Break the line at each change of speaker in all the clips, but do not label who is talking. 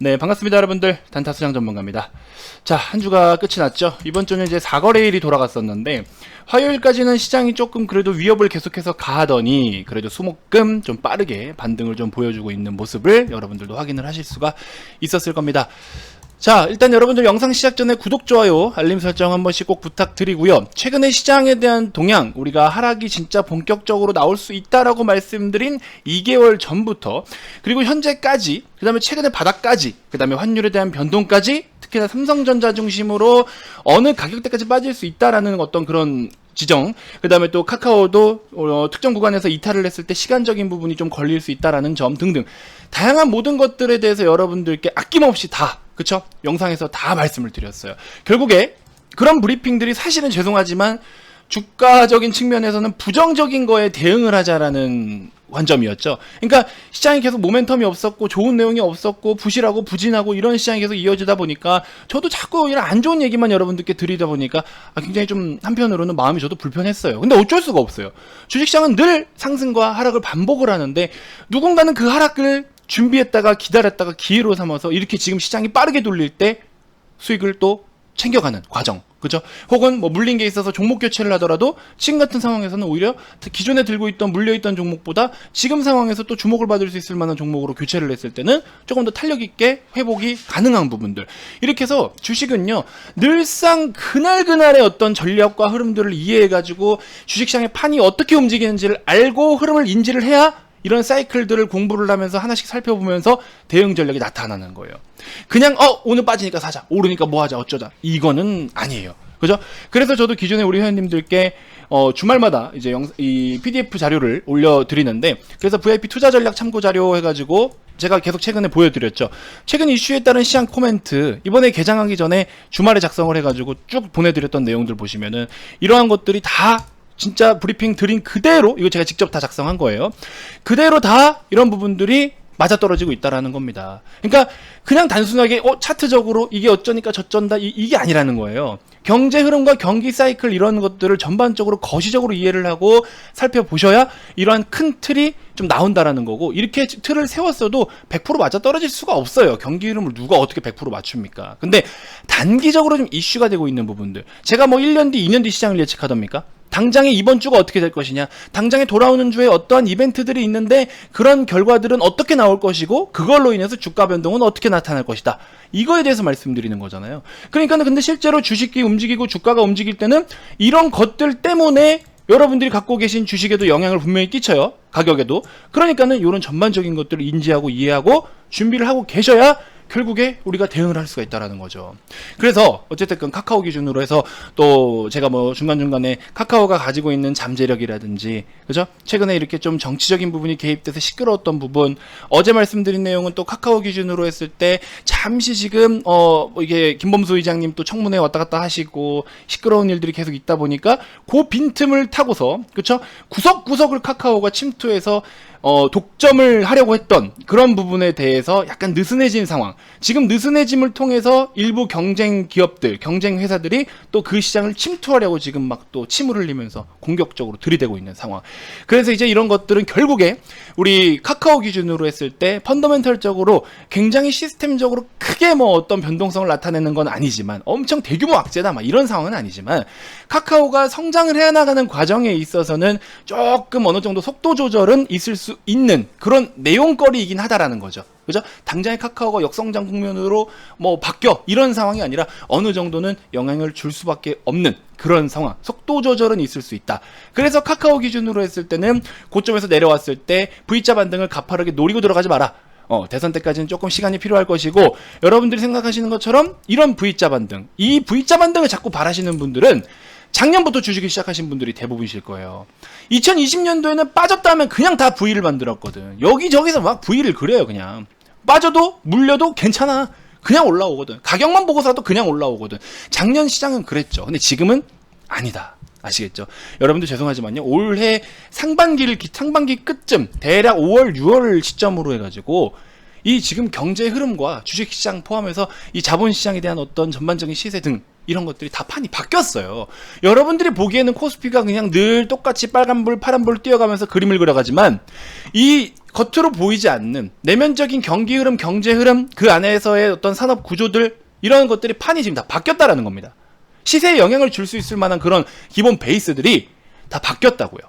네, 반갑습니다, 여러분들. 단타수장 전문가입니다. 자, 한 주가 끝이 났죠. 이번 주는 이제 4거래일이 돌아갔었는데, 화요일까지는 시장이 조금 그래도 위협을 계속해서 가하더니, 그래도 수목금 좀 빠르게 반등을 좀 보여주고 있는 모습을 여러분들도 확인을 하실 수가 있었을 겁니다. 자, 일단 여러분들 영상 시작 전에 구독, 좋아요, 알림 설정 한 번씩 꼭 부탁드리고요. 최근에 시장에 대한 동향, 우리가 하락이 진짜 본격적으로 나올 수 있다라고 말씀드린 2개월 전부터, 그리고 현재까지, 그 다음에 최근에 바닥까지, 그 다음에 환율에 대한 변동까지, 특히나 삼성전자 중심으로 어느 가격대까지 빠질 수 있다라는 어떤 그런 지정, 그 다음에 또 카카오도 특정 구간에서 이탈을 했을 때 시간적인 부분이 좀 걸릴 수 있다라는 점 등등 다양한 모든 것들에 대해서 여러분들께 아낌없이 다, 그쵸? 영상에서 다 말씀을 드렸어요. 결국에 그런 브리핑들이 사실은 죄송하지만 주가적인 측면에서는 부정적인 거에 대응을 하자라는 관점이었죠. 그러니까 시장이 계속 모멘텀이 없었고 좋은 내용이 없었고 부실하고 부진하고 이런 시장이 계속 이어지다 보니까 저도 자꾸 이런 안 좋은 얘기만 여러분들께 드리다 보니까 굉장히 좀 한편으로는 마음이 저도 불편했어요. 근데 어쩔 수가 없어요. 주식시장은 늘 상승과 하락을 반복을 하는데 누군가는 그 하락을 준비했다가 기다렸다가 기회로 삼아서 이렇게 지금 시장이 빠르게 돌릴 때 수익을 또 챙겨가는 과정, 그죠? 혹은 뭐 물린 게 있어서 종목 교체를 하더라도 지금 같은 상황에서는 오히려 기존에 들고 있던 물려있던 종목보다 지금 상황에서 또 주목을 받을 수 있을 만한 종목으로 교체를 했을 때는 조금 더 탄력 있게 회복이 가능한 부분들, 이렇게 해서 주식은요 늘상 그날그날의 어떤 전략과 흐름들을 이해해가지고 주식시장의 판이 어떻게 움직이는지를 알고 흐름을 인지를 해야 이런 사이클들을 공부를 하면서 하나씩 살펴보면서 대응 전략이 나타나는 거예요. 그냥 오늘 빠지니까 사자, 오르니까 뭐 하자, 어쩌자, 이거는 아니에요. 그죠? 그래서 저도 기존에 우리 회원님들께 주말마다 이제 이 PDF 자료를 올려드리는데, 그래서 VIP 투자 전략 참고 자료 해가지고 제가 계속 최근에 보여드렸죠. 최근 이슈에 따른 시장 코멘트 이번에 개장하기 전에 주말에 작성을 해가지고 쭉 보내드렸던 내용들 보시면은 이러한 것들이 다 진짜 브리핑 드린 그대로, 이거 제가 직접 다 작성한 거예요. 그대로 다 이런 부분들이 맞아떨어지고 있다라는 겁니다. 그러니까 그냥 단순하게 차트적으로 이게 어쩌니까 저쩐다 이게 아니라는 거예요. 경제 흐름과 경기 사이클 이런 것들을 전반적으로 거시적으로 이해를 하고 살펴보셔야 이러한 큰 틀이 좀 나온다라는 거고, 이렇게 틀을 세웠어도 100% 맞아떨어질 수가 없어요. 경기 흐름을 누가 어떻게 100% 맞춥니까? 근데 단기적으로 좀 이슈가 되고 있는 부분들, 제가 뭐 1년 뒤 2년 뒤 시장을 예측하답니까? 당장에 이번 주가 어떻게 될 것이냐, 당장에 돌아오는 주에 어떠한 이벤트들이 있는데 그런 결과들은 어떻게 나올 것이고 그걸로 인해서 주가 변동은 어떻게 나타날 것이다, 이거에 대해서 말씀드리는 거잖아요. 그러니까는 근데 실제로 주식이 움직이고 주가가 움직일 때는 이런 것들 때문에 여러분들이 갖고 계신 주식에도 영향을 분명히 끼쳐요. 가격에도. 그러니까는 이런 전반적인 것들을 인지하고 이해하고 준비를 하고 계셔야 결국에 우리가 대응을 할 수가 있다라는 거죠. 그래서 어쨌든 카카오 기준으로 해서 또 제가 뭐 중간중간에 카카오가 가지고 있는 잠재력이라든지, 그죠? 최근에 이렇게 좀 정치적인 부분이 개입돼서 시끄러웠던 부분, 어제 말씀드린 내용은 또 카카오 기준으로 했을 때 잠시 지금 이게 김범수 의장님 또 청문회 왔다 갔다 하시고 시끄러운 일들이 계속 있다 보니까 그 빈틈을 타고서, 그쵸? 구석구석을 카카오가 침투해서 독점을 하려고 했던 그런 부분에 대해서 약간 느슨해진 상황. 지금 느슨해짐을 통해서 일부 경쟁 기업들, 경쟁 회사들이 또 그 시장을 침투하려고 지금 막 또 침을 흘리면서 공격적으로 들이대고 있는 상황. 그래서 이제 이런 것들은 결국에 우리 카카오 기준으로 했을 때 펀더멘털적으로 굉장히 시스템적으로 크게 뭐 어떤 변동성을 나타내는 건 아니지만, 엄청 대규모 악재다 막 이런 상황은 아니지만, 카카오가 성장을 해나가는 과정에 있어서는 조금 어느 정도 속도 조절은 있을 수 있는 그런 내용거리이긴 하다라는 거죠. 그죠? 당장의 카카오가 역성장 국면으로 뭐 바뀌어 이런 상황이 아니라 어느 정도는 영향을 줄 수밖에 없는 그런 상황, 속도 조절은 있을 수 있다. 그래서 카카오 기준으로 했을 때는 고점에서 내려왔을 때 V자 반등을 가파르게 노리고 들어가지 마라. 대선 때까지는 조금 시간이 필요할 것이고, 여러분들이 생각하시는 것처럼 이런 V자 반등, 이 V자 반등을 자꾸 바라시는 분들은 작년부터 주식을 시작하신 분들이 대부분이실 거예요. 2020년도에는 빠졌다 하면 그냥 다 V를 만들었거든. 여기저기서 막 V를 그려요. 그냥 빠져도 물려도 괜찮아, 그냥 올라오거든. 가격만 보고 사도 그냥 올라오거든. 작년 시장은 그랬죠. 근데 지금은 아니다. 아시겠죠? 여러분들 죄송하지만요, 올해 상반기 끝쯤 대략 5월 6월 시점으로 해가지고 이 지금 경제 흐름과 주식시장 포함해서 이 자본시장에 대한 어떤 전반적인 시세 등 이런 것들이 다 판이 바뀌었어요. 여러분들이 보기에는 코스피가 그냥 늘 똑같이 빨간불 파란불 뛰어가면서 그림을 그려가지만 이 겉으로 보이지 않는 내면적인 경기 흐름, 경제 흐름, 그 안에서의 어떤 산업 구조들, 이런 것들이 판이 지금 다 바뀌었다라는 겁니다. 시세에 영향을 줄 수 있을 만한 그런 기본 베이스들이 다 바뀌었다고요.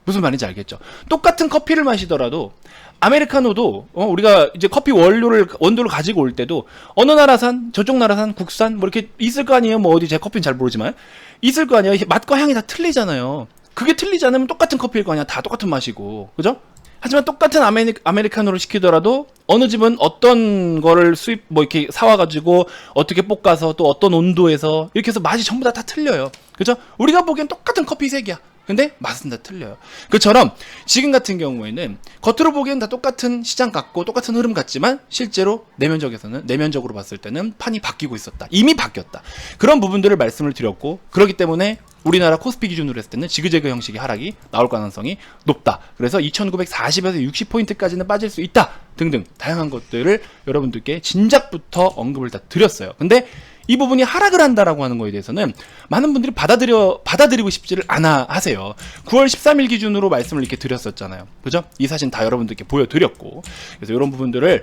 무슨 말인지 알겠죠? 똑같은 커피를 마시더라도 아메리카노도 우리가 이제 커피 원두를 가지고 올 때도 어느 나라산, 저쪽 나라산, 국산 뭐 이렇게 있을 거 아니에요. 뭐 어디 제 커피는 잘 모르지만 있을 거 아니에요. 맛과 향이 다 틀리잖아요. 그게 틀리지 않으면 똑같은 커피일 거 아니야. 다 똑같은 맛이고, 그죠? 하지만 똑같은 아메리카노를 시키더라도 어느 집은 어떤 거를 뭐 이렇게 사와가지고 어떻게 볶아서 또 어떤 온도에서 이렇게 해서 맛이 전부 다 틀려요. 그죠? 우리가 보기엔 똑같은 커피 색이야. 근데 맛은 다 틀려요. 그처럼 지금 같은 경우에는 겉으로 보기엔 다 똑같은 시장 같고 똑같은 흐름 같지만 실제로 내면적으로 봤을 때는 판이 바뀌고 있었다. 이미 바뀌었다. 그런 부분들을 말씀을 드렸고, 그렇기 때문에 우리나라 코스피 기준으로 했을 때는 지그재그 형식의 하락이 나올 가능성이 높다. 그래서 2940에서 60포인트까지는 빠질 수 있다. 등등 다양한 것들을 여러분들께 진작부터 언급을 다 드렸어요. 근데 이 부분이 하락을 한다라고 하는 거에 대해서는 많은 분들이 받아들이고 싶지를 않아 하세요. 9월 13일 기준으로 말씀을 이렇게 드렸었잖아요. 그죠? 이 사진 다 여러분들께 보여드렸고. 그래서 이런 부분들을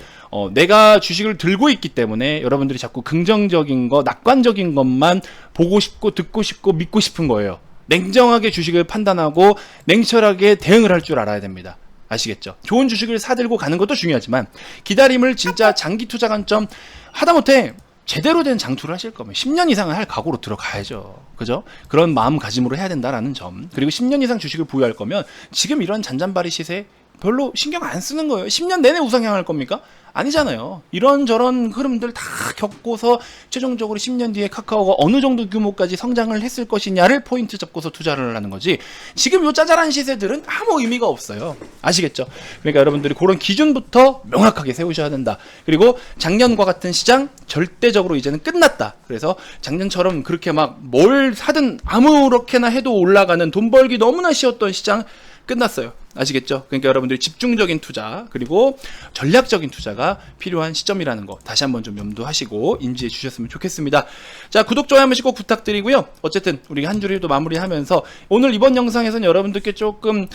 내가 주식을 들고 있기 때문에 여러분들이 자꾸 긍정적인 거, 낙관적인 것만 보고 싶고 듣고 싶고 믿고 싶은 거예요. 냉정하게 주식을 판단하고 냉철하게 대응을 할 줄 알아야 됩니다. 아시겠죠? 좋은 주식을 사들고 가는 것도 중요하지만 기다림을 진짜 장기 투자 관점, 하다못해 제대로 된 장투를 하실 거면 10년 이상은 할 각오로 들어가야죠. 그죠? 그런 마음가짐으로 해야 된다라는 점. 그리고 10년 이상 주식을 보유할 거면 지금 이런 잔잔바리 시세 별로 신경 안 쓰는 거예요. 10년 내내 우상향할 겁니까? 아니잖아요. 이런저런 흐름들 다 겪고서 최종적으로 10년 뒤에 카카오가 어느 정도 규모까지 성장을 했을 것이냐를 포인트 잡고서 투자를 하는 거지, 지금 요 짜잘한 시세들은 아무 의미가 없어요. 아시겠죠? 그러니까 여러분들이 그런 기준부터 명확하게 세우셔야 된다. 그리고 작년과 같은 시장 절대적으로 이제는 끝났다. 그래서 작년처럼 그렇게 막 뭘 사든 아무렇게나 해도 올라가는 돈 벌기 너무나 쉬웠던 시장 끝났어요. 아시겠죠? 그러니까 여러분들이 집중적인 투자, 그리고 전략적인 투자가 필요한 시점이라는 거 다시 한번 좀 염두하시고 인지해 주셨으면 좋겠습니다. 자, 구독, 좋아요 한 번씩 꼭 부탁드리고요. 어쨌든 우리 한 주를 또 마무리하면서 오늘 이번 영상에서는 여러분들께 조금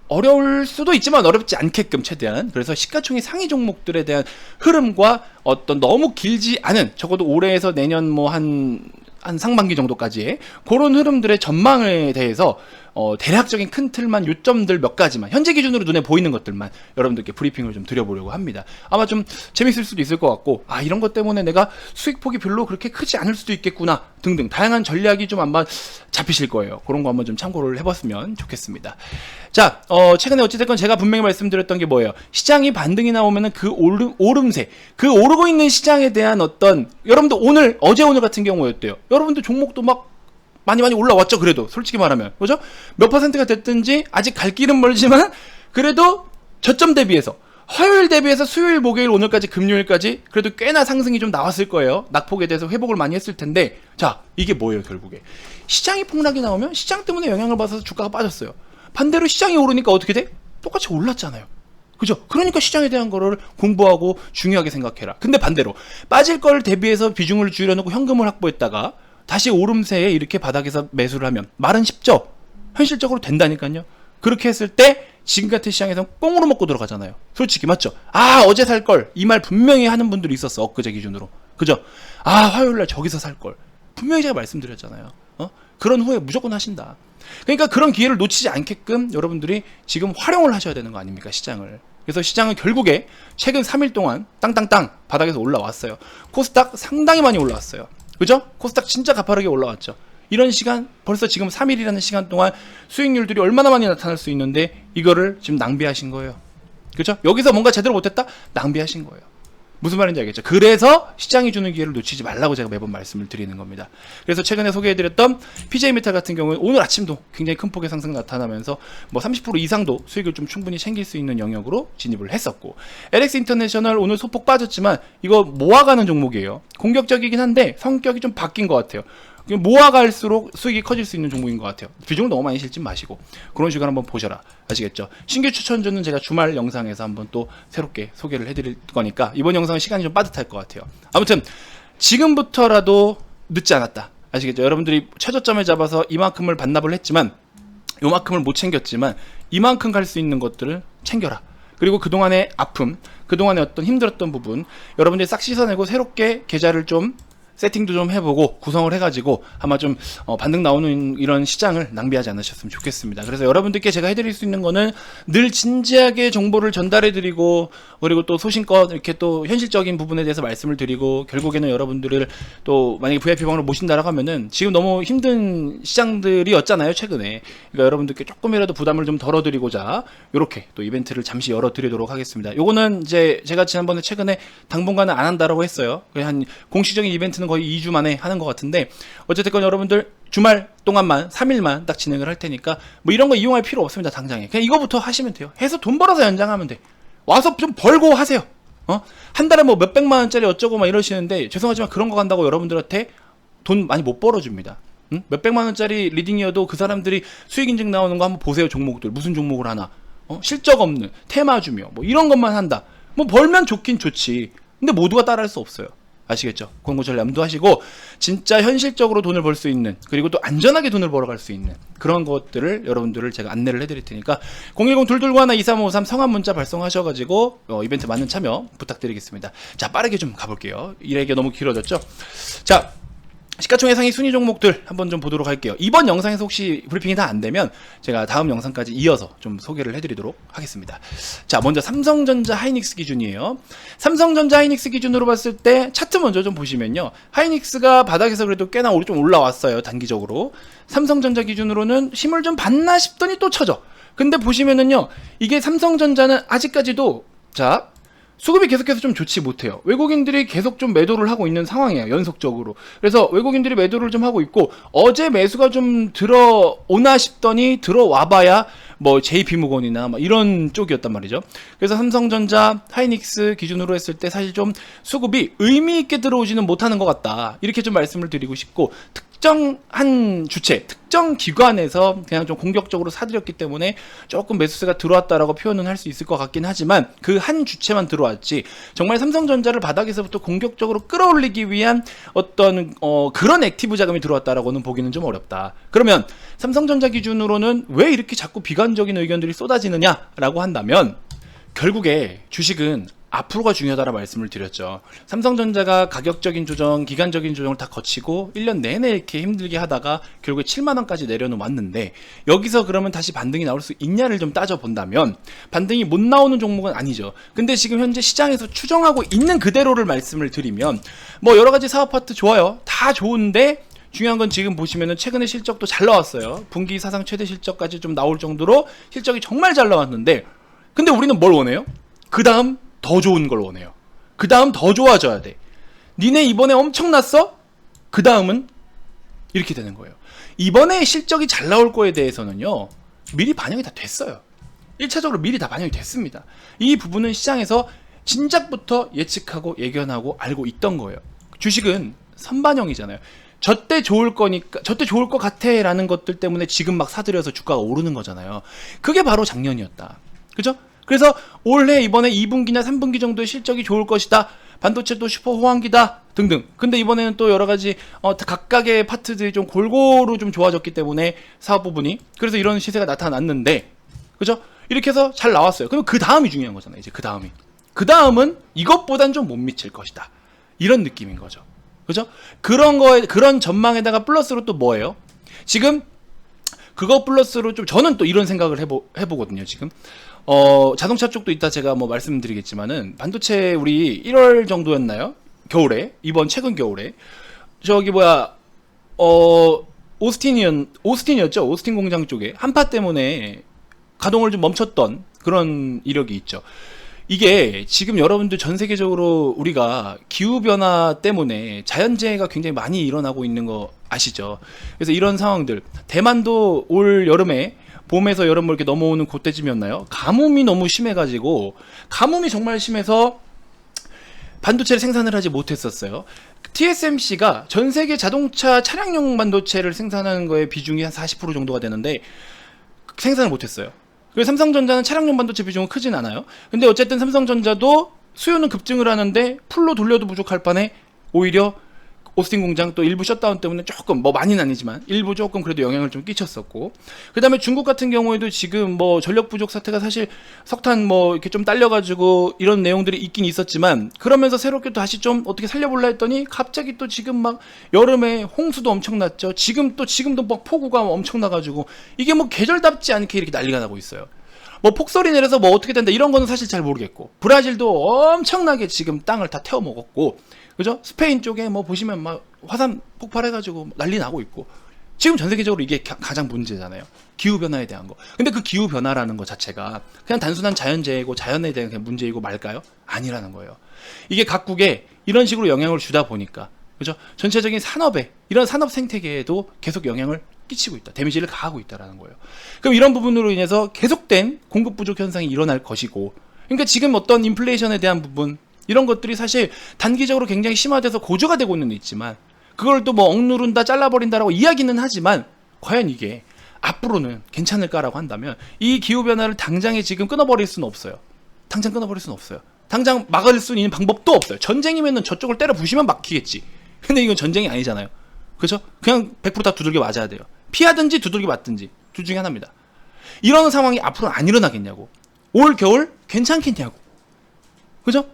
어려울 수도 있지만 어렵지 않게끔 최대한, 그래서 시가총액 상위 종목들에 대한 흐름과 어떤 너무 길지 않은, 적어도 올해에서 내년 뭐 한 상반기 정도까지의 그런 흐름들의 전망에 대해서 대략적인 큰 틀만, 요점들 몇 가지만, 현재 기준으로 눈에 보이는 것들만 여러분들께 브리핑을 좀 드려보려고 합니다. 아마 좀 재밌을 수도 있을 것 같고, 이런 것 때문에 내가 수익폭이 별로 그렇게 크지 않을 수도 있겠구나 등등 다양한 전략이 좀 아마 잡히실 거예요. 그런 거 한번 좀 참고를 해봤으면 좋겠습니다. 자, 최근에 어찌됐건 제가 분명히 말씀드렸던 게 뭐예요? 시장이 반등이 나오면은 그 오름세, 그 오르고 있는 시장에 대한 어떤, 여러분들 어제 오늘 같은 경우였대요. 여러분들 종목도 막 많이 올라왔죠. 그래도 솔직히 말하면, 그죠? 몇 퍼센트가 됐든지 아직 갈 길은 멀지만 그래도 저점 대비해서, 화요일 대비해서 수요일, 목요일, 오늘까지, 금요일까지 그래도 꽤나 상승이 좀 나왔을 거예요. 낙폭에 대해서 회복을 많이 했을 텐데, 자, 이게 뭐예요? 결국에 시장이 폭락이 나오면 시장 때문에 영향을 받아서 주가가 빠졌어요. 반대로 시장이 오르니까 어떻게 돼? 똑같이 올랐잖아요. 그죠? 그러니까 시장에 대한 거를 공부하고 중요하게 생각해라. 근데 반대로 빠질 걸 대비해서 비중을 줄여놓고 현금을 확보했다가 다시 오름세에 이렇게 바닥에서 매수를 하면 말은 쉽죠? 현실적으로 된다니까요. 그렇게 했을 때 지금 같은 시장에서 꽁으로 먹고 들어가잖아요. 솔직히 맞죠? 어제 살 걸, 이 말 분명히 하는 분들이 있었어. 엊그제 기준으로. 그죠? 화요일날 저기서 살 걸. 분명히 제가 말씀드렸잖아요. 그런 후에 무조건 하신다. 그러니까 그런 기회를 놓치지 않게끔 여러분들이 지금 활용을 하셔야 되는 거 아닙니까? 시장을. 그래서 시장은 결국에 최근 3일 동안 땅땅땅 바닥에서 올라왔어요. 코스닥 상당히 많이 올라왔어요. 그죠? 코스닥 진짜 가파르게 올라왔죠. 이런 시간, 벌써 지금 3일이라는 시간 동안 수익률들이 얼마나 많이 나타날 수 있는데 이거를 지금 낭비하신 거예요. 그죠? 여기서 뭔가 제대로 못했다? 낭비하신 거예요. 무슨 말인지 알겠죠? 그래서 시장이 주는 기회를 놓치지 말라고 제가 매번 말씀을 드리는 겁니다. 그래서 최근에 소개해드렸던 PJ메탈 같은 경우는 오늘 아침도 굉장히 큰 폭의 상승 나타나면서 뭐 30% 이상도 수익을 좀 충분히 챙길 수 있는 영역으로 진입을 했었고, LX 인터내셔널 오늘 소폭 빠졌지만 이거 모아가는 종목이에요. 공격적이긴 한데 성격이 좀 바뀐 것 같아요. 모아갈수록 수익이 커질 수 있는 종목인 것 같아요. 비중을 너무 많이 실지 마시고 그런 식으로 한번 보셔라. 아시겠죠? 신규 추천주는 제가 주말 영상에서 한번 또 새롭게 소개를 해드릴 거니까 이번 영상은 시간이 좀 빠듯할 것 같아요. 아무튼 지금부터라도 늦지 않았다. 아시겠죠? 여러분들이 최저점을 잡아서 이만큼을 반납을 했지만, 요만큼을 못 챙겼지만 이만큼 갈 수 있는 것들을 챙겨라. 그리고 그동안의 아픔, 그동안의 어떤 힘들었던 부분 여러분들이 싹 씻어내고 새롭게 계좌를 좀 세팅도 좀 해보고 구성을 해가지고 아마 좀 반등 나오는 이런 시장을 낭비하지 않으셨으면 좋겠습니다. 그래서 여러분들께 제가 해드릴 수 있는 거는 늘 진지하게 정보를 전달해드리고, 그리고 또 소신껏 이렇게 또 현실적인 부분에 대해서 말씀을 드리고, 결국에는 여러분들을 또 만약에 VIP방으로 모신다라고 하면은 지금 너무 힘든 시장들이었잖아요 최근에. 그러니까 여러분들께 조금이라도 부담을 좀 덜어드리고자 이렇게 또 이벤트를 잠시 열어드리도록 하겠습니다. 요거는 이제 제가 지난번에 최근에 당분간은 안 한다라고 했어요. 한 공식적인 이벤트는 거의 2주 만에 하는 것 같은데, 어쨌든 여러분들 주말 동안만 3일만 딱 진행을 할 테니까 뭐 이런 거 이용할 필요 없습니다. 당장에 그냥 이거부터 하시면 돼요. 해서 돈 벌어서 연장하면 돼. 와서 좀 벌고 하세요. 한 달에 뭐 몇백만 원짜리 어쩌고 막 이러시는데, 죄송하지만 그런 거 간다고 여러분들한테 돈 많이 못 벌어줍니다. 몇백만 원짜리 리딩이어도 그 사람들이 수익 인증 나오는 거 한번 보세요. 종목들 무슨 종목을 하나, 실적 없는 테마주며 뭐 이런 것만 한다. 뭐 벌면 좋긴 좋지. 근데 모두가 따라할 수 없어요. 아시겠죠? 그런 거 잘 염두하시고 진짜 현실적으로 돈을 벌 수 있는, 그리고 또 안전하게 돈을 벌어갈 수 있는 그런 것들을 여러분들을 제가 안내를 해드릴 테니까 010-221-2353 성함 문자 발송하셔가지고 이벤트 많은 참여 부탁드리겠습니다. 자, 빠르게 좀 가볼게요. 이 얘기가 너무 길어졌죠? 자, 시가총액 상위 순위 종목들 한번 좀 보도록 할게요. 이번 영상에서 혹시 브리핑이 다 안 되면 제가 다음 영상까지 이어서 좀 소개를 해드리도록 하겠습니다. 자, 먼저 삼성전자 하이닉스 기준이에요. 삼성전자 하이닉스 기준으로 봤을 때 차트 먼저 좀 보시면요, 하이닉스가 바닥에서 그래도 꽤나 좀 올라왔어요. 단기적으로. 삼성전자 기준으로는 힘을 좀 받나 싶더니 또 쳐져. 근데 보시면은요, 이게 삼성전자는 아직까지도 자, 수급이 계속해서 좀 좋지 못해요. 외국인들이 계속 좀 매도를 하고 있는 상황이에요. 연속적으로. 그래서 외국인들이 매도를 좀 하고 있고, 어제 매수가 좀 들어오나 싶더니 들어와봐야 뭐 JP모건이나 뭐 이런 쪽이었단 말이죠. 그래서 삼성전자, 하이닉스 기준으로 했을 때 사실 좀 수급이 의미 있게 들어오지는 못하는 것 같다. 이렇게 좀 말씀을 드리고 싶고, 특정한 주체, 특정 기관에서 그냥 좀 공격적으로 사들였기 때문에 조금 매수세가 들어왔다라고 표현은 할 수 있을 것 같긴 하지만, 그 한 주체만 들어왔지 정말 삼성전자를 바닥에서부터 공격적으로 끌어올리기 위한 어떤 그런 액티브 자금이 들어왔다라고는 보기는 좀 어렵다. 그러면 삼성전자 기준으로는 왜 이렇게 자꾸 비관적인 의견들이 쏟아지느냐라고 한다면, 결국에 주식은 앞으로가 중요하다라 말씀을 드렸죠. 삼성전자가 가격적인 조정, 기간적인 조정을 다 거치고 1년 내내 이렇게 힘들게 하다가 결국에 7만원까지 내려놓았는데, 여기서 그러면 다시 반등이 나올 수 있냐를 좀 따져본다면 반등이 못 나오는 종목은 아니죠. 근데 지금 현재 시장에서 추정하고 있는 그대로를 말씀을 드리면, 뭐 여러가지 사업 파트 좋아요. 다 좋은데 중요한 건 지금 보시면은 최근에 실적도 잘 나왔어요. 분기 사상 최대 실적까지 좀 나올 정도로 실적이 정말 잘 나왔는데, 근데 우리는 뭘 원해요? 그 다음 더 좋은 걸 원해요. 그 다음 더 좋아져야 돼. 니네 이번에 엄청났어? 그 다음은 이렇게 되는 거예요. 이번에 실적이 잘 나올 거에 대해서는요, 미리 반영이 다 됐어요. 1차적으로 미리 다 반영이 됐습니다. 이 부분은 시장에서 진작부터 예측하고 예견하고 알고 있던 거예요. 주식은 선반영이잖아요. 저때 좋을 거니까, 저때 좋을 것 같아 라는 것들 때문에 지금 막 사들여서 주가가 오르는 거잖아요. 그게 바로 작년이었다. 그죠? 그래서 올해 이번에 2분기나 3분기 정도의 실적이 좋을 것이다. 반도체도 슈퍼 호황기다. 등등. 근데 이번에는 또 여러 가지 각각의 파트들이 좀 골고루 좀 좋아졌기 때문에 사업 부분이, 그래서 이런 시세가 나타났는데, 그죠? 이렇게 해서 잘 나왔어요. 그럼 그 다음이 중요한 거잖아요. 이제 그 다음이. 그 다음은 이것보단 좀 못 미칠 것이다. 이런 느낌인 거죠. 그죠? 그런 거에, 그런 전망에다가 플러스로 또 뭐예요? 지금 그거 플러스로 좀 저는 또 이런 생각을 해보거든요. 지금 자동차 쪽도 이따 제가 뭐 말씀드리겠지만은, 반도체 우리 1월 정도였나요? 겨울에, 이번 최근 겨울에 저기 뭐야 오스틴이었죠. 오스틴 공장 쪽에 한파 때문에 가동을 좀 멈췄던 그런 이력이 있죠. 이게 지금 여러분들 전 세계적으로 우리가 기후변화 때문에 자연재해가 굉장히 많이 일어나고 있는 거 아시죠? 그래서 이런 상황들, 대만도 올 여름에, 봄에서 여름 이렇게 넘어오는 그때쯤이었나요? 가뭄이 너무 심해가지고, 가뭄이 정말 심해서 반도체를 생산을 하지 못했었어요. TSMC가 전 세계 자동차 차량용 반도체를 생산하는 거에 비중이 한 40% 정도가 되는데 생산을 못했어요. 그리고 삼성전자는 차량용 반도체 비중은 크진 않아요. 근데 어쨌든 삼성전자도 수요는 급증을 하는데 풀로 돌려도 부족할 판에 오히려 오스틴 공장 또 일부 셧다운 때문에 조금 뭐 많이는 아니지만 일부 조금 그래도 영향을 좀 끼쳤었고, 그 다음에 중국 같은 경우에도 지금 뭐 전력 부족 사태가 사실 석탄 뭐 이렇게 좀 딸려가지고 이런 내용들이 있긴 있었지만, 그러면서 새롭게 또 다시 좀 어떻게 살려볼라 했더니 갑자기 또 지금 막 여름에 홍수도 엄청났죠. 지금도 막 폭우가 엄청나가지고 이게 뭐 계절답지 않게 이렇게 난리가 나고 있어요. 뭐 폭설이 내려서 뭐 어떻게 된다 이런 거는 사실 잘 모르겠고, 브라질도 엄청나게 지금 땅을 다 태워 먹었고, 그죠? 스페인 쪽에 뭐 보시면 막 화산 폭발해가지고 난리 나고 있고, 지금 전 세계적으로 이게 가장 문제잖아요. 기후변화에 대한 거. 근데 그 기후변화라는 거 자체가 그냥 단순한 자연재해고 자연에 대한 그냥 문제이고 말까요? 아니라는 거예요. 이게 각국에 이런 식으로 영향을 주다 보니까, 그죠? 전체적인 산업에, 이런 산업 생태계에도 계속 영향을 끼치고 있다. 데미지를 가하고 있다라는 거예요. 그럼 이런 부분으로 인해서 계속된 공급 부족 현상이 일어날 것이고, 그러니까 지금 어떤 인플레이션에 대한 부분, 이런 것들이 사실 단기적으로 굉장히 심화돼서 고조가 되고는 있지만, 그걸 또 뭐 억누른다, 잘라버린다라고 이야기는 하지만, 과연 이게 앞으로는 괜찮을까라고 한다면 이 기후변화를 당장에 지금 끊어버릴 수는 없어요. 당장 끊어버릴 수는 없어요. 당장 막을 수 있는 방법도 없어요. 전쟁이면은 저쪽을 때려 부시면 막히겠지. 근데 이건 전쟁이 아니잖아요. 그죠? 그냥 100%다 두들겨 맞아야 돼요. 피하든지 두들겨 맞든지 둘 중에 하나입니다. 이런 상황이 앞으로 안 일어나겠냐고. 올 겨울 괜찮겠냐고. 그죠?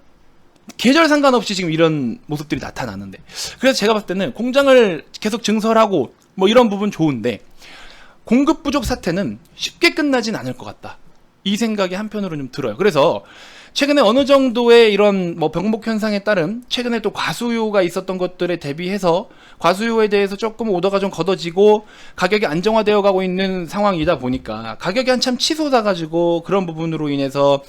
계절 상관없이 지금 이런 모습들이 나타나는데, 그래서 제가 봤을 때는 공장을 계속 증설하고 뭐 이런 부분 좋은데, 공급 부족 사태는 쉽게 끝나진 않을 것 같다, 이 생각이 한편으로 좀 들어요. 그래서 최근에 어느 정도의 이런 뭐 병목 현상에 따른 최근에 또 과수요가 있었던 것들에 대비해서 과수요에 대해서 조금 오더가 좀 걷어지고 가격이 안정화되어 가고 있는 상황이다 보니까, 가격이 한참 치솟아 가지고 그런 부분으로 인해서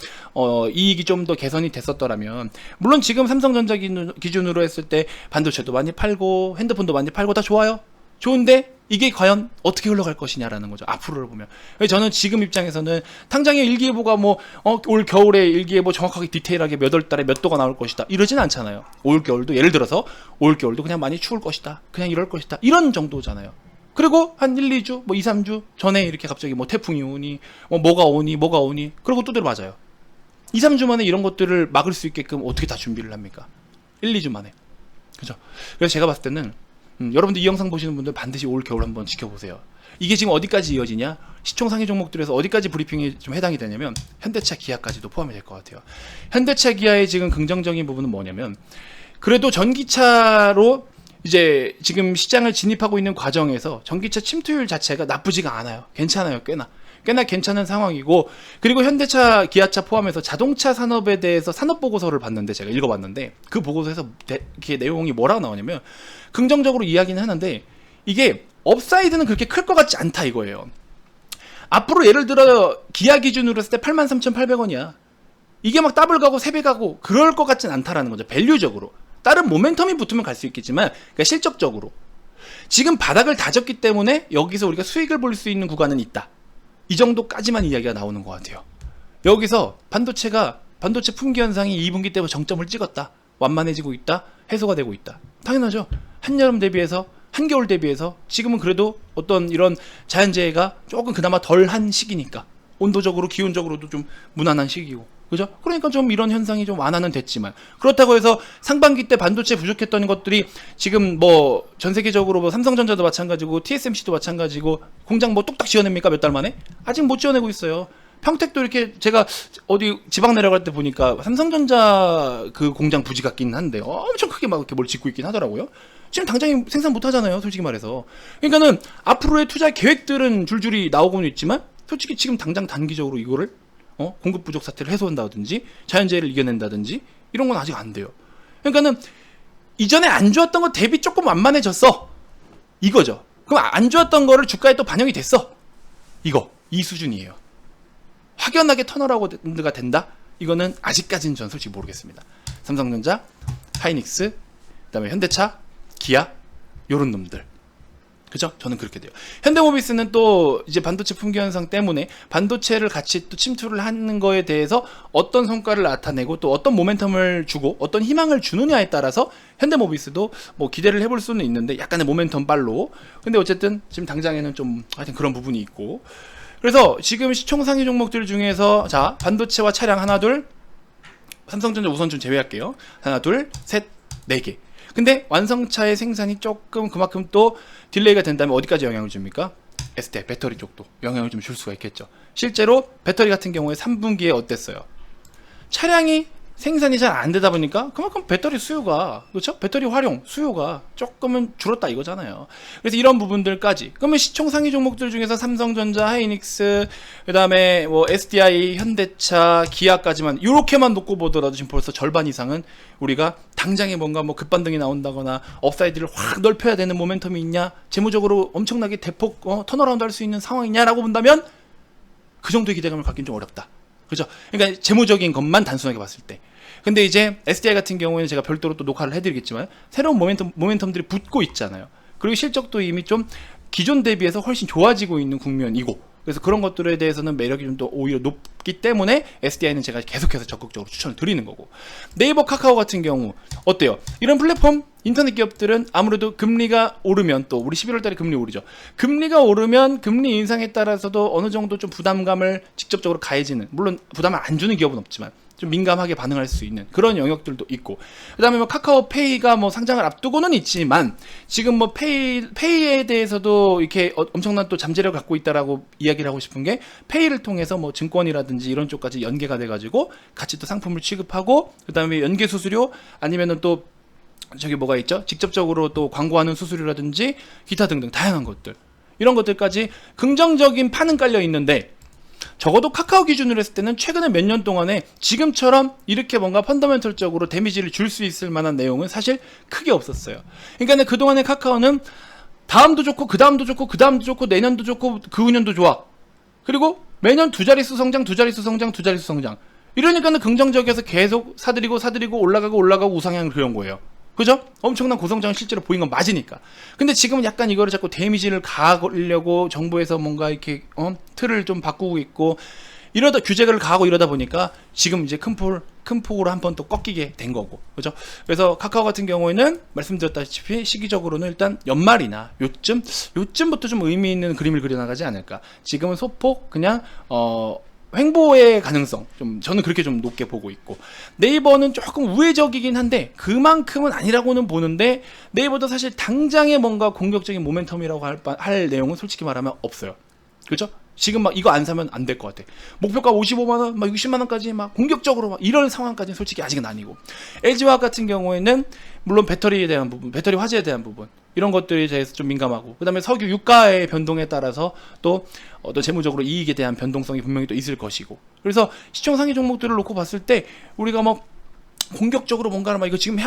이익이 좀 더 개선이 됐었더라면, 물론 지금 삼성전자 기준으로 했을 때 반도체도 많이 팔고 핸드폰도 많이 팔고 다 좋아요. 좋은데 이게 과연 어떻게 흘러갈 것이냐라는 거죠. 앞으로를 보면. 저는 지금 입장에서는 당장에 일기예보가 뭐 올 겨울에 일기예보 정확하게 디테일하게 몇 월 달에 몇 도가 나올 것이다 이러진 않잖아요. 올 겨울도 예를 들어서 올 겨울도 그냥 많이 추울 것이다, 그냥 이럴 것이다, 이런 정도잖아요. 그리고 한 1, 2주, 뭐 2, 3주 전에 이렇게 갑자기 뭐 태풍이 오니 뭐가 오니 그러고 또 맞아요. 2, 3주 만에 이런 것들을 막을 수 있게끔 어떻게 다 준비를 합니까? 1, 2주 만에. 그죠? 그래서 제가 봤을 때는 여러분들 이 영상 보시는 분들 반드시 올 겨울 한번 지켜보세요. 이게 지금 어디까지 이어지냐? 시총 상위 종목들에서 어디까지 브리핑이 좀 해당이 되냐면 현대차, 기아까지도 포함이 될 것 같아요. 현대차, 기아의 지금 긍정적인 부분은 뭐냐면, 그래도 전기차로 이제 지금 시장을 진입하고 있는 과정에서 전기차 침투율 자체가 나쁘지가 않아요. 괜찮아요. 꽤나 괜찮은 상황이고, 그리고 현대차, 기아차 포함해서 자동차 산업에 대해서 산업 보고서를 봤는데, 제가 읽어봤는데 그 보고서에서 이렇게 내용이 뭐라고 나오냐면, 긍정적으로 이야기는 하는데 이게 업사이드는 그렇게 클 것 같지 않다 이거예요. 앞으로 예를 들어 기아 기준으로 했을 때 83,800원이야. 이게 막 더블 가고 3배 가고 그럴 것 같진 않다라는 거죠. 밸류적으로. 다른 모멘텀이 붙으면 갈 수 있겠지만, 그러니까 실적적으로 지금 바닥을 다졌기 때문에 여기서 우리가 수익을 볼 수 있는 구간은 있다, 이 정도까지만 이야기가 나오는 것 같아요. 여기서 반도체 품귀 현상이 2분기 때부터 정점을 찍었다, 완만해지고 있다, 해소가 되고 있다. 당연하죠. 한여름 대비해서, 한겨울 대비해서 지금은 그래도 어떤 이런 자연재해가 조금 그나마 덜한 시기니까, 온도적으로 기온적으로도 좀 무난한 시기고, 그죠? 그러니까 좀 이런 현상이 좀 완화는 됐지만, 그렇다고 해서 상반기 때 반도체 부족했던 것들이 지금 뭐 전 세계적으로 뭐 삼성전자도 마찬가지고 TSMC도 마찬가지고 공장 뭐 뚝딱 지어냅니까? 몇 달 만에? 아직 못 지어내고 있어요. 평택도 이렇게 제가 어디 지방 내려갈 때 보니까 삼성전자 그 공장 부지 같긴 한데 엄청 크게 막 이렇게 뭘 짓고 있긴 하더라고요. 지금 당장에 생산 못 하잖아요, 솔직히 말해서. 그러니까는 앞으로의 투자 계획들은 줄줄이 나오고는 있지만, 솔직히 지금 당장 단기적으로 이거를 공급 부족 사태를 해소한다든지 자연재해를 이겨낸다든지 이런 건 아직 안 돼요. 그러니까는 이전에 안 좋았던 거 대비 조금 완만해졌어, 이거죠. 그럼 안 좋았던 거를 주가에 또 반영이 됐어, 이 수준이에요. 확연하게 턴어라운드가 된다? 이거는 아직까지는 전 솔직히 모르겠습니다. 삼성전자, 하이닉스, 그다음에 현대차, 기아, 요런 놈들. 그죠? 저는 그렇게 돼요. 현대모비스는 또 이제 반도체 품귀 현상 때문에 반도체를 같이 또 침투를 하는 거에 대해서 어떤 성과를 나타내고 또 어떤 모멘텀을 주고 어떤 희망을 주느냐에 따라서 현대모비스도 뭐 기대를 해볼 수는 있는데, 약간의 모멘텀 발로. 근데 어쨌든 지금 당장에는 좀 하여튼 그런 부분이 있고, 그래서 지금 시총 상위 종목들 중에서 자, 반도체와 차량 하나 둘, 삼성전자 우선 좀 제외할게요. 하나 둘 셋 4개. 근데 완성차의 생산이 조금 그만큼 또 딜레이가 된다면 어디까지 영향을 줍니까? SDI 배터리 쪽도 영향을 좀 줄 수가 있겠죠. 실제로 배터리 같은 경우에 3분기에 어땠어요? 차량이 생산이 잘 안 되다 보니까 그만큼 배터리 수요가, 그렇죠? 배터리 활용 수요가 조금은 줄었다 이거잖아요. 그래서 이런 부분들까지, 그러면 시총 상위 종목들 중에서 삼성전자, 하이닉스, 그 다음에 뭐 SDI, 현대차, 기아까지만 이렇게만 놓고 보더라도 지금 벌써 절반 이상은 우리가 당장에 뭔가 뭐 급반등이 나온다거나 업사이드를 확 넓혀야 되는 모멘텀이 있냐, 재무적으로 엄청나게 대폭 턴어라운드 할 수 있는 상황이냐라고 본다면 그 정도의 기대감을 갖기는 좀 어렵다. 그죠? 그러니까 재무적인 것만 단순하게 봤을 때. 근데 이제 SDI 같은 경우에는 제가 별도로 또 녹화를 해드리겠지만 새로운 모멘텀들이 붙고 있잖아요. 그리고 실적도 이미 좀 기존 대비해서 훨씬 좋아지고 있는 국면이고, 그래서 그런 것들에 대해서는 매력이 좀 더 오히려 높기 때문에 SDI는 제가 계속해서 적극적으로 추천을 드리는 거고, 네이버, 카카오 같은 경우 어때요? 이런 플랫폼 인터넷 기업들은 아무래도 금리가 오르면, 또 우리 11월 달에 금리 오르죠. 금리가 오르면 금리 인상에 따라서도 어느 정도 좀 부담감을 직접적으로 가해지는, 물론 부담을 안 주는 기업은 없지만 좀 민감하게 반응할 수 있는 그런 영역들도 있고, 그 다음에 뭐 카카오페이가 뭐 상장을 앞두고는 있지만 지금 뭐 페이에 대해서도 이렇게 엄청난 또 잠재력을 갖고 있다라고 이야기를 하고 싶은 게, 페이를 통해서 뭐 증권이라든지 이런 쪽까지 연계가 돼가지고 같이 또 상품을 취급하고, 그 다음에 연계 수수료 아니면은 또 저기 뭐가 있죠? 직접적으로 또 광고하는 수수료라든지 기타 등등 다양한 것들, 이런 것들까지 긍정적인 판은 깔려 있는데, 적어도 카카오 기준으로 했을 때는 최근에 몇 년 동안에 지금처럼 이렇게 뭔가 펀더멘털적으로 데미지를 줄 수 있을 만한 내용은 사실 크게 없었어요. 그러니까 그동안의 카카오는 다음도 좋고 그 다음도 좋고 그 다음도 좋고 내년도 좋고 그 후년도 좋아, 그리고 매년 두 자릿수 성장, 두 자릿수 성장, 두 자릿수 성장, 이러니까는 긍정적이어서 계속 사들이고 올라가고 우상향을 그런 거예요. 그죠? 엄청난 고성장을 실제로 보인 건 맞으니까. 근데 지금은 약간 이거를 자꾸 데미지를 가하려고 정부에서 뭔가 이렇게 틀을 좀 바꾸고 있고, 이러다 규제를 가하고 이러다 보니까 지금 이제 큰 폭으로 한 번 또 꺾이게 된 거고, 그죠? 그래서 카카오 같은 경우에는 말씀드렸다시피 시기적으로는 일단 연말이나 요쯤부터 좀 의미 있는 그림을 그려나가지 않을까. 지금은 소폭 그냥 횡보의 가능성, 좀 저는 그렇게 좀 높게 보고 있고, 네이버는 조금 우회적이긴 한데 그만큼은 아니라고는 보는데, 네이버도 사실 당장에 뭔가 공격적인 모멘텀이라고 할 내용은 솔직히 말하면 없어요. 그렇죠? 지금 막 이거 안 사면 안 될 것 같아. 목표가 55만원, 막 60만원까지 막 공격적으로 막 이런 상황까지는 솔직히 아직은 아니고, LG화학 같은 경우에는 물론 배터리에 대한 부분, 배터리 화재에 대한 부분, 이런 것들에 대해서 좀 민감하고, 그 다음에 석유 유가의 변동에 따라서 또 재무적으로 이익에 대한 변동성이 분명히 또 있을 것이고, 그래서 시총 상위 종목들을 놓고 봤을 때 우리가 뭐 공격적으로 뭔가를 막 이거 지금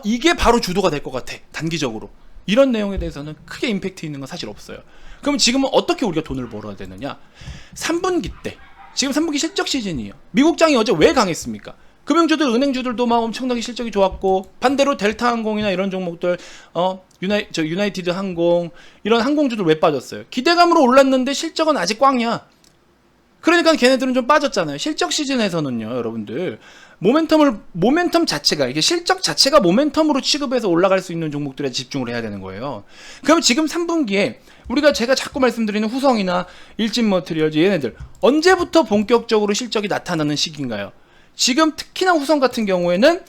이게 바로 주도가 될 것 같아 단기적으로, 이런 내용에 대해서는 크게 임팩트 있는 건 사실 없어요. 그럼 지금은 어떻게 우리가 돈을 벌어야 되느냐? 3분기 때, 지금 3분기 실적 시즌이에요. 미국장이 어제 왜 강했습니까? 금융주들, 은행주들도 막 엄청나게 실적이 좋았고, 반대로 델타항공이나 이런 종목들, 유나이티드 항공, 이런 항공주들 왜 빠졌어요? 기대감으로 올랐는데 실적은 아직 꽝이야. 그러니까 걔네들은 좀 빠졌잖아요. 실적 시즌에서는요, 여러분들, 모멘텀 자체가, 이게 실적 자체가 모멘텀으로 취급해서 올라갈 수 있는 종목들에 집중을 해야 되는 거예요. 그럼 지금 3분기에 제가 자꾸 말씀드리는 후성이나 일진머티리얼즈, 얘네들 언제부터 본격적으로 실적이 나타나는 시기인가요? 지금 특히나 후성 같은 경우에는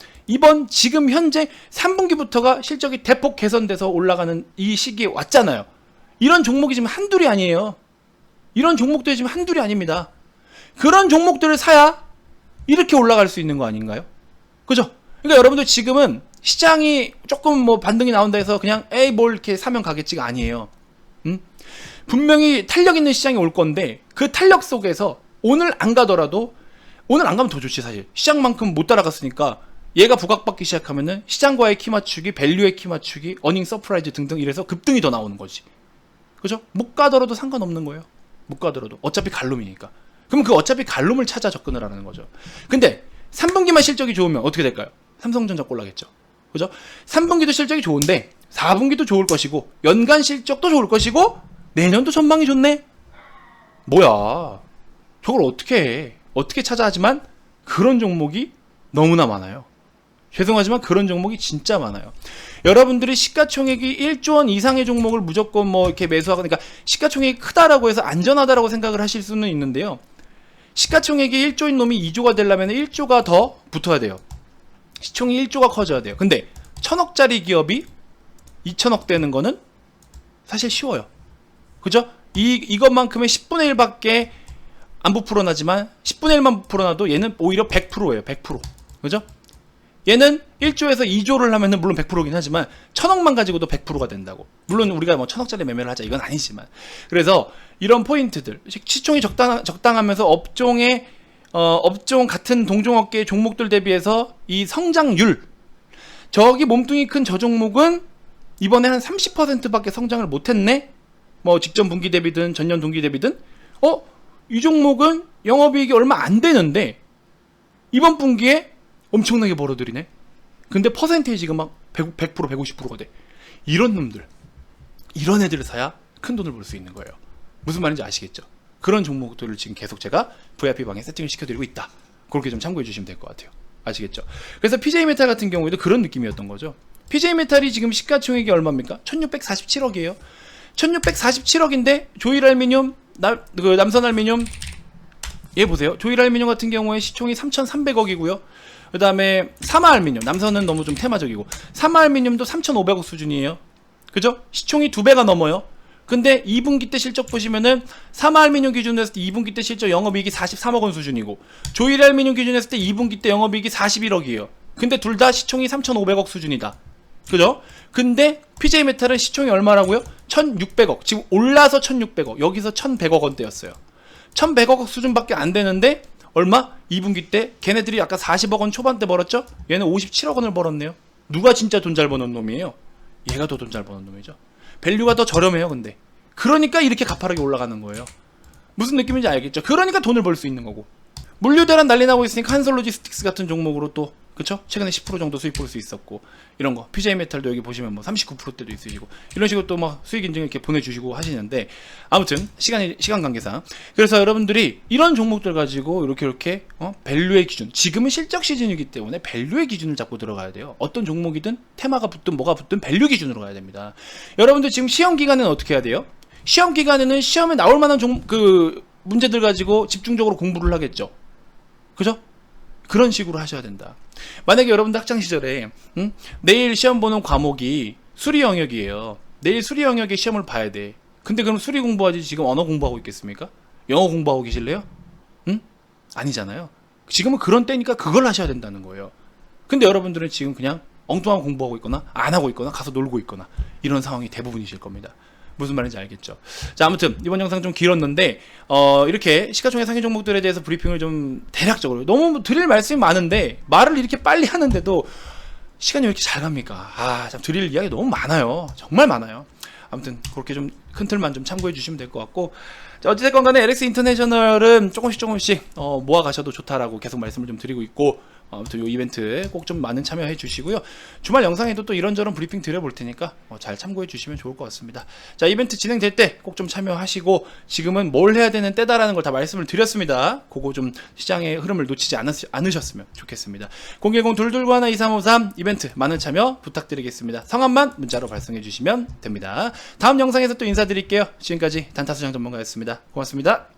지금 현재 3분기부터가 실적이 대폭 개선돼서 올라가는 이 시기에 왔잖아요. 이런 종목이 지금 한둘이 아니에요. 이런 종목들이 지금 한둘이 아닙니다. 그런 종목들을 사야 이렇게 올라갈 수 있는 거 아닌가요? 그죠? 그러니까 여러분들 지금은 시장이 조금 뭐 반등이 나온다 해서 그냥 뭘 이렇게 사면 가겠지가 아니에요. 분명히 탄력 있는 시장이 올 건데, 그 탄력 속에서 오늘 안 가더라도, 오늘 안 가면 더 좋지 사실. 시장만큼 못 따라갔으니까 얘가 부각받기 시작하면은 시장과의 키 맞추기, 밸류의 키 맞추기, 어닝 서프라이즈 등등 이래서 급등이 더 나오는 거지. 그죠? 못 가더라도 상관없는 거예요. 못 가더라도 어차피 갈룸이니까. 그럼 그 어차피 갈룸을 찾아 접근을 하는 거죠. 근데 3분기만 실적이 좋으면 어떻게 될까요? 삼성전자 꼴라겠죠. 그죠? 3분기도 실적이 좋은데 4분기도 좋을 것이고, 연간 실적도 좋을 것이고, 내년도 전망이 좋네? 뭐야, 저걸 어떻게 찾아. 하지만 그런 종목이 너무나 많아요. 죄송하지만 그런 종목이 진짜 많아요. 여러분들이 시가총액이 1조 원 이상의 종목을 무조건 뭐 이렇게 매수하고, 그러니까 시가총액이 크다라고 해서 안전하다라고 생각을 하실 수는 있는데요. 시가총액이 1조인 놈이 2조가 되려면 1조가 더 붙어야 돼요. 시총이 1조가 커져야 돼요. 근데 천억짜리 기업이 2천억 되는 거는 사실 쉬워요. 그죠? 이것만큼의 10분의 1밖에 안 부풀어나지만 10분의 1만 부풀어나도 얘는 오히려 100%예요. 100%. 그죠? 얘는 1조에서 2조를 하면은 물론 100%긴 하지만 1000억만 가지고도 100%가 된다고. 물론 우리가 뭐 1000억짜리 매매를 하자 이건 아니지만. 그래서 이런 포인트들, 시총이 적당하면서 업종 같은 동종업계의 종목들 대비해서 이 성장률, 저기 몸뚱이 큰 저 종목은 이번에 한 30%밖에 성장을 못했네? 뭐 직전 분기 대비든 전년 동기 대비든 이 종목은 영업이익이 얼마 안 되는데 이번 분기에 엄청나게 벌어들이네. 근데 퍼센테이지가 막 100%, 150%가 돼. 이런 놈들, 이런 애들을 사야 큰 돈을 벌 수 있는 거예요. 무슨 말인지 아시겠죠? 그런 종목들을 지금 계속 제가 VIP방에 세팅을 시켜드리고 있다. 그렇게 좀 참고해 주시면 될 것 같아요. 아시겠죠? 그래서 PJ메탈 같은 경우에도 그런 느낌이었던 거죠. PJ메탈이 지금 시가총액이 얼마입니까? 1647억이에요. 1647억인데 조일알미늄, 남선알미늄 얘 보세요. 조일알미늄 같은 경우에 시총이 3300억이고요. 그 다음에 사마알미늄, 남선은 너무 좀 테마적이고 사마알미늄도 3500억 수준이에요. 그죠? 시총이 2배가 넘어요. 근데 2분기 때 실적 보시면은 사마알미늄 기준으로 했을 때 2분기 때 실적 영업이익이 43억 원 수준이고 조일알미늄 기준으로 했을 때 2분기 때 영업이익이 41억이에요. 근데 둘 다 시총이 3500억 수준이다. 그죠? 근데 PJ메탈은 시총이 얼마라고요? 1600억. 지금 올라서 1600억. 여기서 1100억 원대였어요. 1100억 수준밖에 안 되는데 얼마? 2분기 때 걔네들이 아까 40억 원 초반대 벌었죠? 얘는 57억 원을 벌었네요. 누가 진짜 돈 잘 버는 놈이에요? 얘가 더 돈 잘 버는 놈이죠. 밸류가 더 저렴해요. 근데 그러니까 이렇게 가파르게 올라가는 거예요. 무슨 느낌인지 알겠죠? 그러니까 돈을 벌 수 있는 거고. 물류대란 난리 나고 있으니까 한솔로지스틱스 같은 종목으로 또 그쵸? 최근에 10% 정도 수익 볼 수 있었고 이런 거 PJ메탈도 여기 보시면 뭐 39%대도 있으시고 이런 식으로 또 막 수익 인증 이렇게 보내주시고 하시는데 아무튼 시간 관계상 그래서 여러분들이 이런 종목들 가지고 이렇게 밸류의 기준, 지금은 실적 시즌이기 때문에 밸류의 기준을 잡고 들어가야 돼요. 어떤 종목이든 테마가 붙든 뭐가 붙든 밸류 기준으로 가야 됩니다. 여러분들 지금 시험 기간에는 어떻게 해야 돼요? 시험 기간에는 시험에 나올 만한 문제들 가지고 집중적으로 공부를 하겠죠. 그죠? 그런 식으로 하셔야 된다. 만약에 여러분들 학창시절에 내일 시험 보는 과목이 수리 영역이에요. 내일 수리 영역에 시험을 봐야 돼. 근데 그럼 수리 공부하지 지금 언어 공부하고 있겠습니까? 영어 공부하고 계실래요? 아니잖아요. 지금은 그런 때니까 그걸 하셔야 된다는 거예요. 근데 여러분들은 지금 그냥 엉뚱한 공부하고 있거나 안 하고 있거나 가서 놀고 있거나 이런 상황이 대부분이실 겁니다. 무슨 말인지 알겠죠? 자, 아무튼 이번 영상 좀 길었는데 이렇게 시가총액 상위 종목들에 대해서 브리핑을 좀 대략적으로, 너무 드릴 말씀이 많은데 말을 이렇게 빨리 하는데도 시간이 왜 이렇게 잘 갑니까? 참 드릴 이야기 너무 많아요. 정말 많아요. 아무튼 그렇게 좀 큰 틀만 좀 참고해 주시면 될 것 같고, 자, 어찌됐건 간에 LX 인터내셔널은 조금씩 모아 가셔도 좋다라고 계속 말씀을 좀 드리고 있고, 아무튼 이 이벤트에 꼭 좀 많은 참여해 주시고요. 주말 영상에도 또 이런저런 브리핑 드려볼 테니까 잘 참고해 주시면 좋을 것 같습니다. 자, 이벤트 진행될 때 꼭 좀 참여하시고, 지금은 뭘 해야 되는 때다라는 걸 다 말씀을 드렸습니다. 그거 좀 시장의 흐름을 놓치지 않으셨으면 좋겠습니다. 010-221-2353 이벤트 많은 참여 부탁드리겠습니다. 성함만 문자로 발송해 주시면 됩니다. 다음 영상에서 또 인사드릴게요. 지금까지 단타수장 전문가였습니다. 고맙습니다.